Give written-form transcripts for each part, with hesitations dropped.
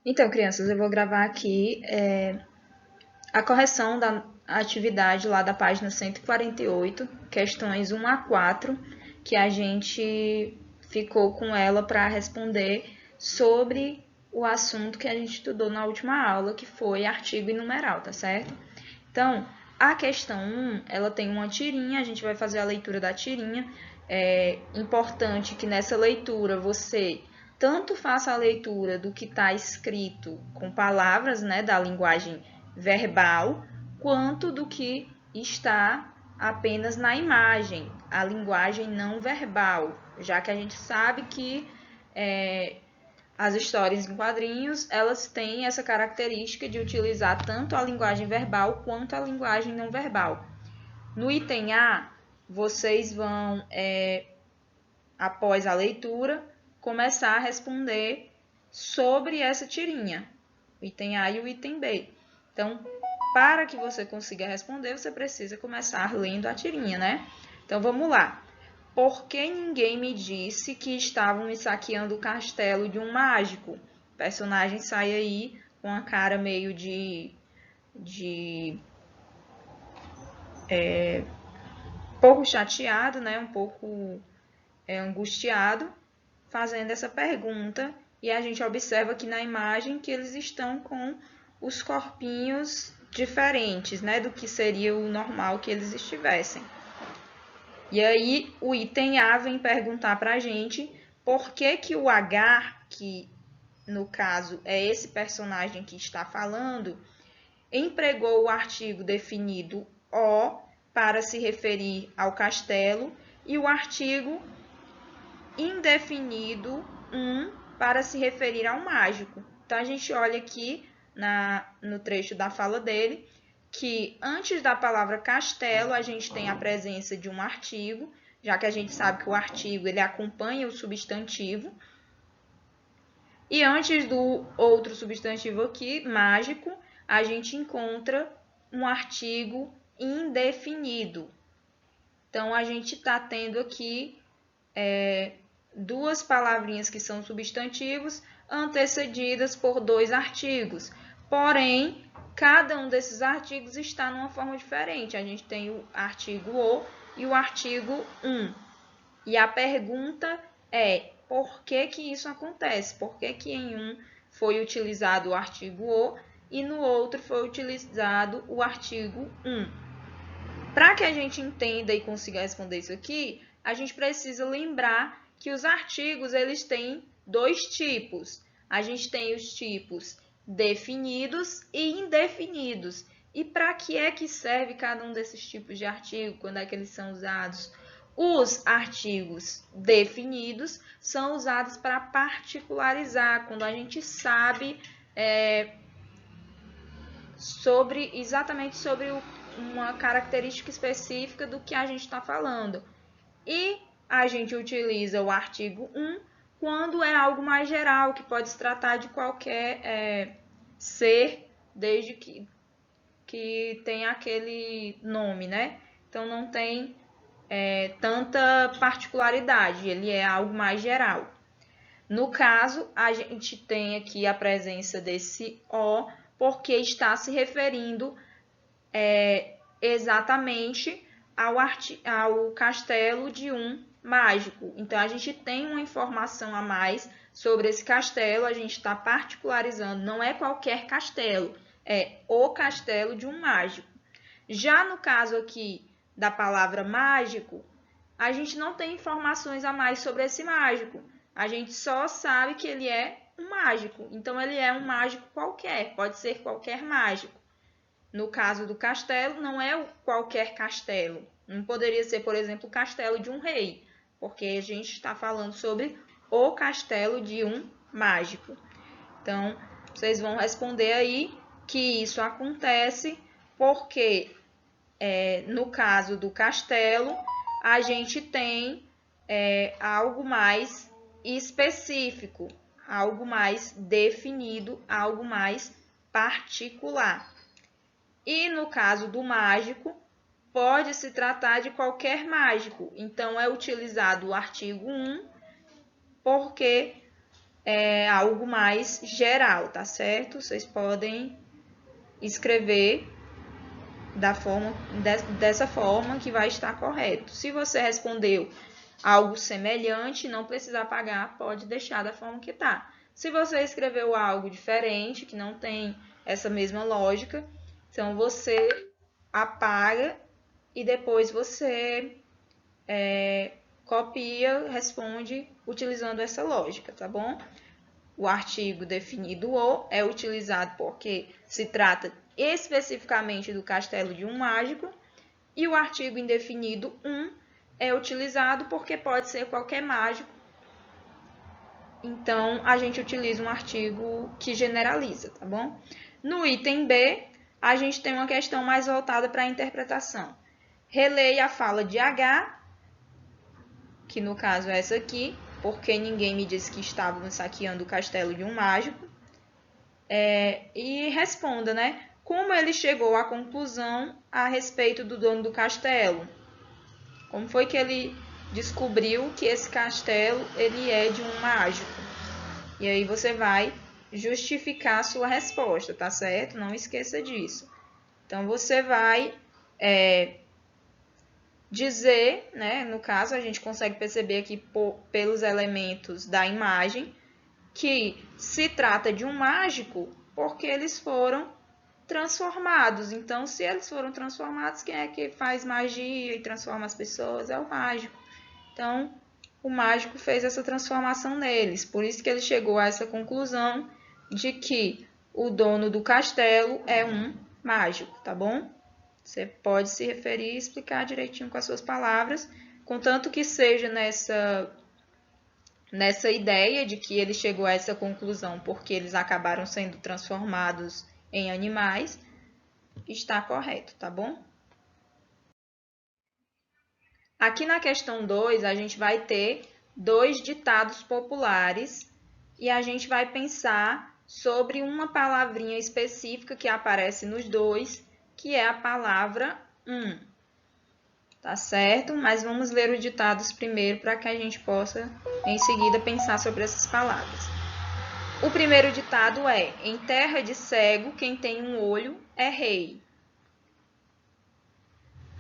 Então, crianças, eu vou gravar aqui a correção da atividade lá da página 148, questões 1 a 4, que a gente ficou com ela para responder sobre o assunto que a gente estudou na última aula, que foi artigo e numeral, tá certo? Então, a questão 1, ela tem uma tirinha, a gente vai fazer a leitura da tirinha. É importante que nessa leitura você tanto faça a leitura do que está escrito com palavras, né, da linguagem verbal, quanto do que está apenas na imagem, a linguagem não verbal, já que a gente sabe que as histórias em quadrinhos, elas têm essa característica de utilizar tanto a linguagem verbal quanto a linguagem não verbal. No item A, vocês vão, após a leitura, começar a responder sobre essa tirinha, o item A e o item B. Então, para que você consiga responder, você precisa começar lendo a tirinha, né? Então, vamos lá. Por que ninguém me disse que estavam me saqueando o castelo de um mágico? O personagem sai aí com a cara meio de pouco chateado, né? Um pouco angustiado, fazendo essa pergunta. E a gente observa aqui na imagem que eles estão com os corpinhos diferentes, né? Do que seria o normal que eles estivessem. E aí o item A vem perguntar para a gente por que o H, que no caso é esse personagem que está falando, empregou o artigo definido O para se referir ao castelo e o artigo indefinido para se referir ao mágico. Então a gente olha aqui no trecho da fala dele que antes da palavra castelo a gente tem a presença de um artigo, já que a gente sabe que o artigo ele acompanha o substantivo. E antes do outro substantivo aqui, mágico, a gente encontra um artigo indefinido. Então a gente está tendo aqui duas palavrinhas que são substantivos antecedidas por dois artigos. Porém, cada um desses artigos está numa forma diferente. A gente tem o artigo o e o artigo E a pergunta é: por que isso acontece? Por que em um foi utilizado o artigo o e no outro foi utilizado o artigo Para que a gente entenda e consiga responder isso aqui, a gente precisa lembrar que os artigos eles têm dois tipos. A gente tem os tipos definidos e indefinidos. E para que é que serve cada um desses tipos de artigo? Quando é que eles são usados? Os artigos definidos são usados para particularizar, quando a gente sabe exatamente sobre uma característica específica do que a gente está falando. E a gente utiliza o artigo quando é algo mais geral, que pode se tratar de qualquer ser, desde que tenha aquele nome, né? Então não tem tanta particularidade, ele é algo mais geral. No caso, a gente tem aqui a presença desse O, porque está se referindo exatamente ao castelo de um mágico. Então, a gente tem uma informação a mais sobre esse castelo, a gente está particularizando, não é qualquer castelo, é o castelo de um mágico. Já no caso aqui da palavra mágico, a gente não tem informações a mais sobre esse mágico. A gente só sabe que ele é um mágico. Então, ele é um mágico qualquer, pode ser qualquer mágico. No caso do castelo, não é qualquer castelo. Não poderia ser, por exemplo, o castelo de um rei, porque a gente está falando sobre o castelo de um mágico. Então, vocês vão responder aí que isso acontece porque, no caso do castelo, a gente tem algo mais específico, algo mais definido, algo mais particular. E no caso do mágico, pode se tratar de qualquer mágico. Então, é utilizado o artigo porque algo mais geral, tá certo? Vocês podem escrever dessa forma que vai estar correto. Se você respondeu algo semelhante, não precisa apagar, pode deixar da forma que está. Se você escreveu algo diferente, que não tem essa mesma lógica, então você apaga e depois você copia, responde utilizando essa lógica, tá bom? O artigo definido "o" é utilizado porque se trata especificamente do castelo de um mágico, e o artigo indefinido é utilizado porque pode ser qualquer mágico. Então, a gente utiliza um artigo que generaliza, tá bom? No item B, a gente tem uma questão mais voltada para a interpretação. Releia a fala de H, que no caso é essa aqui, porque ninguém me disse que estávamos saqueando o castelo de um mágico. E responda, né? Como ele chegou à conclusão a respeito do dono do castelo? Como foi que ele descobriu que esse castelo ele é de um mágico? E aí você vai justificar a sua resposta, tá certo? Não esqueça disso. Então você vai dizer, né? No caso a gente consegue perceber aqui pelos elementos da imagem que se trata de um mágico porque eles foram transformados. Então, se eles foram transformados, quem é que faz magia e transforma as pessoas? É o mágico. Então, o mágico fez essa transformação neles. Por isso que ele chegou a essa conclusão de que o dono do castelo é um mágico, tá bom? Você pode se referir e explicar direitinho com as suas palavras, contanto que seja nessa ideia de que ele chegou a essa conclusão porque eles acabaram sendo transformados em animais, está correto, tá bom? Aqui na questão 2, a gente vai ter 2 ditados populares e a gente vai pensar sobre uma palavrinha específica que aparece nos dois, que é a palavra tá certo? Mas vamos ler os ditados primeiro para que a gente possa, em seguida, pensar sobre essas palavras. O primeiro ditado é: em terra de cego, quem tem um olho é rei.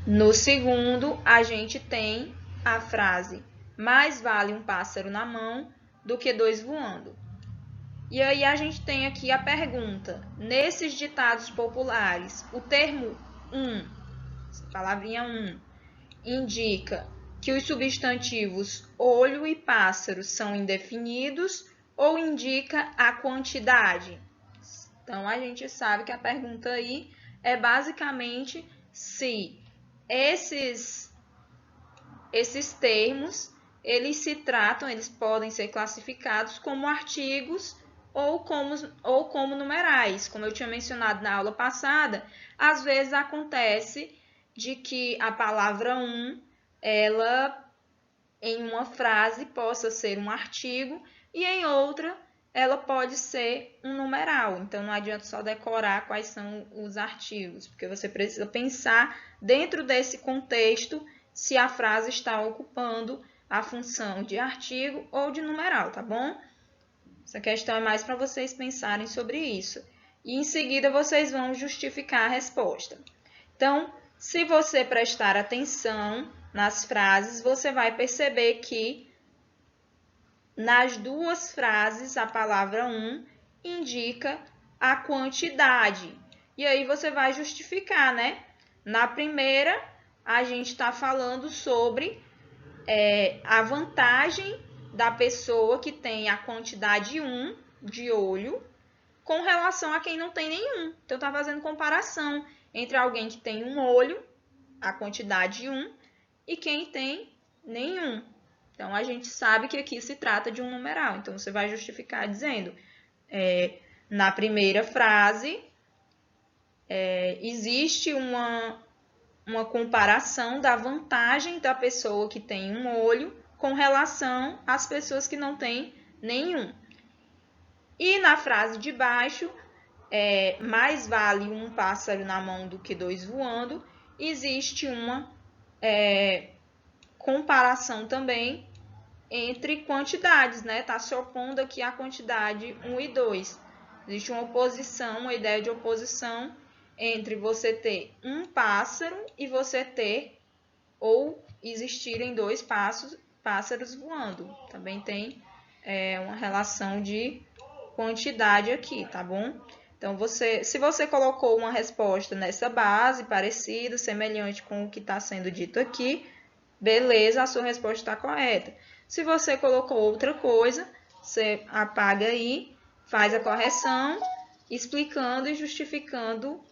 No segundo, a gente tem a frase: mais vale um pássaro na mão do que 2 voando. E aí a gente tem aqui a pergunta: nesses ditados populares, o termo essa palavrinha indica que os substantivos olho e pássaro são indefinidos ou indica a quantidade? Então, a gente sabe que a pergunta aí é basicamente se esses termos, eles podem ser classificados como artigos ou como numerais. Como eu tinha mencionado na aula passada, às vezes acontece de que a palavra ela em uma frase possa ser um artigo e em outra ela pode ser um numeral. Então, não adianta só decorar quais são os artigos, porque você precisa pensar dentro desse contexto se a frase está ocupando a função de artigo ou de numeral, tá bom? Essa questão é mais para vocês pensarem sobre isso. E em seguida vocês vão justificar a resposta. Então, se você prestar atenção nas frases, você vai perceber que nas duas frases a palavra indica a quantidade. E aí você vai justificar, né? Na primeira, a gente está falando sobre a vantagem da pessoa que tem a quantidade 1 de olho com relação a quem não tem nenhum. Então, está fazendo comparação entre alguém que tem um olho, a quantidade 1, e quem tem nenhum. Então, a gente sabe que aqui se trata de um numeral. Então, você vai justificar dizendo, na primeira frase, existe uma comparação da vantagem da pessoa que tem um olho com relação às pessoas que não têm nenhum. E na frase de baixo, mais vale um pássaro na mão do que 2 voando, existe uma comparação também entre quantidades, né? Está se opondo aqui a quantidade 1 e 2. Existe uma oposição, uma ideia de oposição entre você ter um pássaro e você ter ou existirem dois pássaros voando. Também tem uma relação de quantidade aqui, tá bom? Então, se você colocou uma resposta nessa base, parecida, semelhante com o que está sendo dito aqui, beleza, a sua resposta está correta. Se você colocou outra coisa, você apaga aí, faz a correção, explicando e justificando,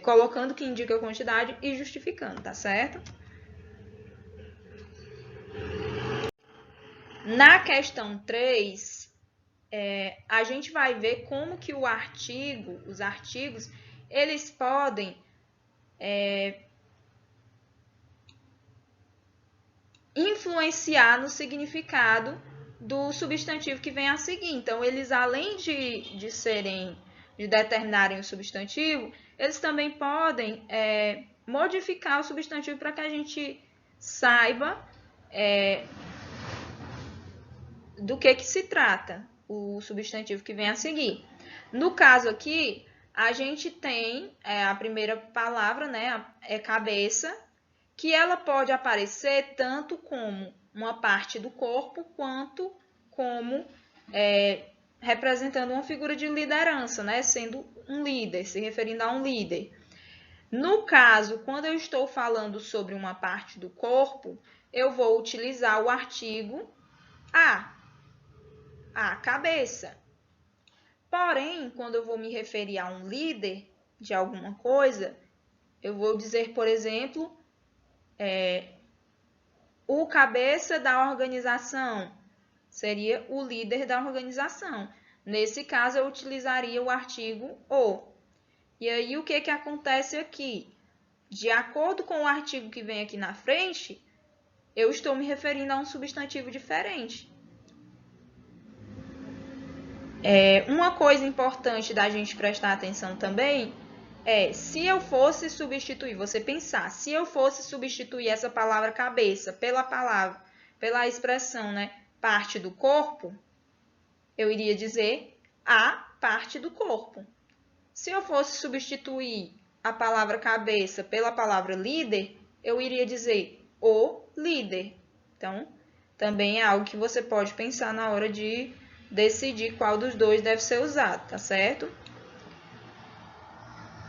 colocando o que indica a quantidade e justificando, tá certo? Na questão 3, a gente vai ver como que os artigos, eles podem influenciar no significado do substantivo que vem a seguir. Então, eles, além de determinarem o substantivo, eles também podem modificar o substantivo para que a gente saiba do que se trata o substantivo que vem a seguir. No caso aqui, a gente tem a primeira palavra, né, é cabeça, que ela pode aparecer tanto como uma parte do corpo, quanto como representando uma figura de liderança, né, sendo um líder, se referindo a um líder. No caso, quando eu estou falando sobre uma parte do corpo, eu vou utilizar o artigo a cabeça. Porém, quando eu vou me referir a um líder de alguma coisa, eu vou dizer, por exemplo, o cabeça da organização seria o líder da organização. Nesse caso, eu utilizaria o artigo o. E aí, o que acontece aqui? De acordo com o artigo que vem aqui na frente, eu estou me referindo a um substantivo diferente. Uma coisa importante da gente prestar atenção também se eu fosse substituir, você pensar, se eu fosse substituir essa palavra cabeça pela expressão, né, parte do corpo, eu iria dizer a parte do corpo. Se eu fosse substituir a palavra cabeça pela palavra líder, eu iria dizer o líder. Então, também é algo que você pode pensar na hora de decidir qual dos dois deve ser usado, tá certo?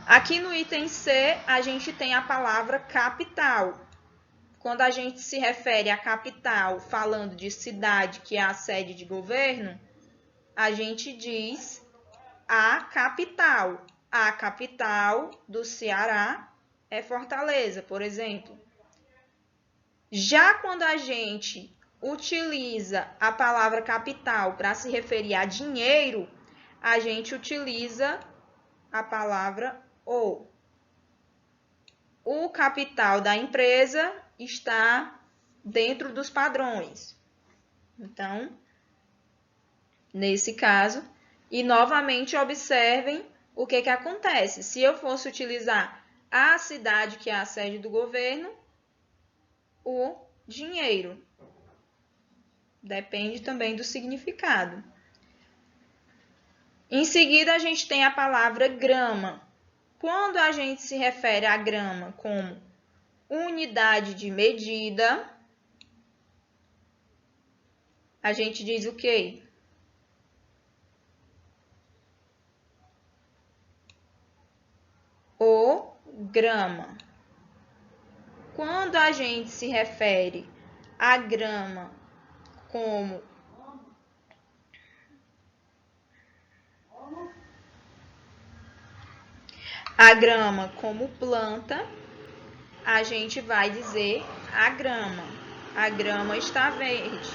Aqui no item C, a gente tem a palavra capital. Quando a gente se refere à capital falando de cidade, que é a sede de governo, a gente diz a capital. A capital do Ceará é Fortaleza, por exemplo. Já quando a gente utiliza a palavra capital para se referir a dinheiro, a gente utiliza a palavra o. O capital da empresa está dentro dos padrões. Então, nesse caso, e novamente observem o que acontece. Se eu fosse utilizar a cidade, que é a sede do governo, o dinheiro. Depende também do significado. Em seguida, a gente tem a palavra grama. Quando a gente se refere à grama como unidade de medida, a gente diz o quê? O grama. Quando a gente se refere à grama como planta, a gente vai dizer a grama. A grama está verde,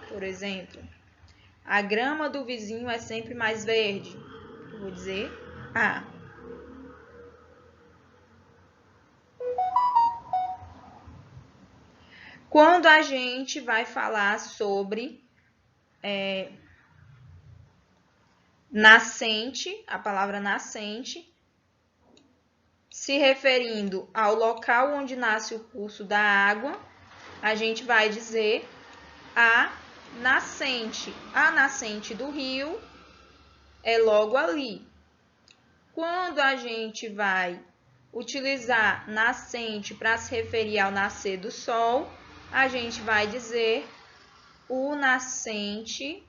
por exemplo. A grama do vizinho é sempre mais verde. Eu vou dizer a. Quando a gente vai falar sobre nascente, a palavra nascente, se referindo ao local onde nasce o curso da água, a gente vai dizer a nascente. A nascente do rio é logo ali. Quando a gente vai utilizar nascente para se referir ao nascer do sol, a gente vai dizer o nascente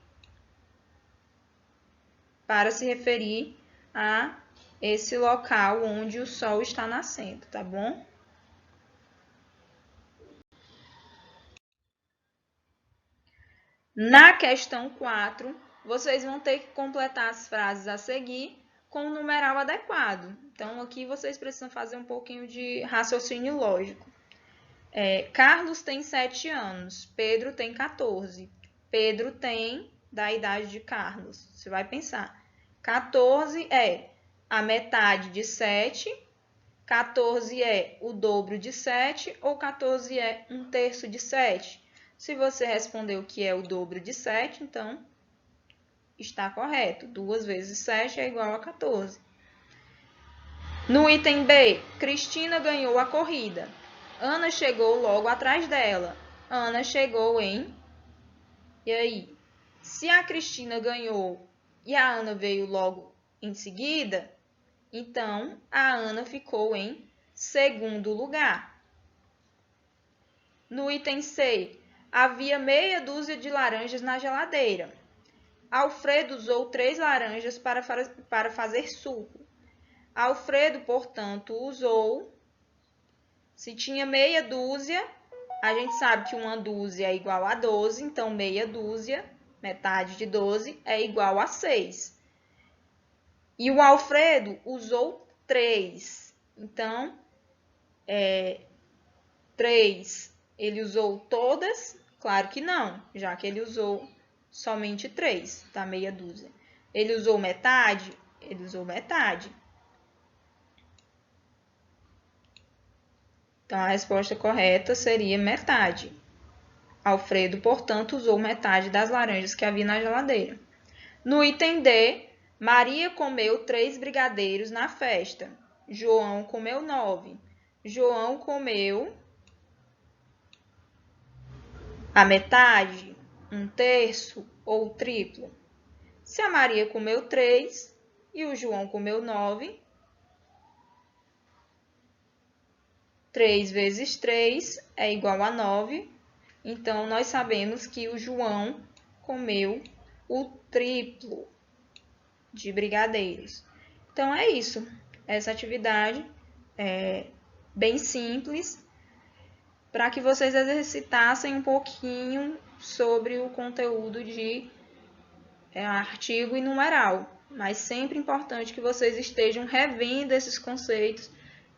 para se referir a esse local onde o sol está nascendo, tá bom? Na questão 4, vocês vão ter que completar as frases a seguir com o numeral adequado. Então, aqui vocês precisam fazer um pouquinho de raciocínio lógico. Carlos tem 7 anos, Pedro tem 14. Pedro tem da idade de Carlos. Você vai pensar. 14 é a metade de 7, 14 é o dobro de 7 ou 14 é 1/3 de 7? Se você respondeu que é o dobro de 7, então está correto. 2 vezes 7 é igual a 14. No item B, Cristina ganhou a corrida. Ana chegou logo atrás dela. Ana chegou em... E aí? Se a Cristina ganhou e a Ana veio logo em seguida, então a Ana ficou em segundo lugar. No item C, havia meia dúzia de laranjas na geladeira. Alfredo usou 3 laranjas para fazer suco. Alfredo, portanto, usou... Se tinha meia dúzia, a gente sabe que uma dúzia é igual a 12, então meia dúzia, metade de 12, é igual a 6. E o Alfredo usou 3. Então, 3, ele usou todas? Claro que não, já que ele usou somente 3, tá? Meia dúzia. Ele usou metade? Ele usou metade. Então, a resposta correta seria metade. Alfredo, portanto, usou metade das laranjas que havia na geladeira. No item D, Maria comeu 3 brigadeiros na festa. João comeu 9. João comeu a metade, 1/3 ou o triplo. Se a Maria comeu 3 e o João comeu 9, 3 vezes 3 é igual a 9. Então, nós sabemos que o João comeu o triplo de brigadeiros. Então, é isso. Essa atividade é bem simples para que vocês exercitassem um pouquinho sobre o conteúdo de artigo e numeral. Mas sempre importante que vocês estejam revendo esses conceitos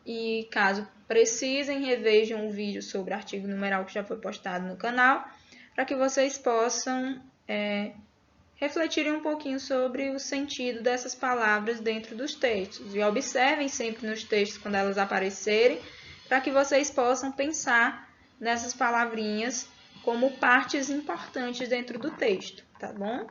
e, caso precisem, revejam o vídeo sobre artigo e numeral que já foi postado no canal, para que vocês possam refletirem um pouquinho sobre o sentido dessas palavras dentro dos textos. E observem sempre nos textos quando elas aparecerem, para que vocês possam pensar nessas palavrinhas como partes importantes dentro do texto, tá bom?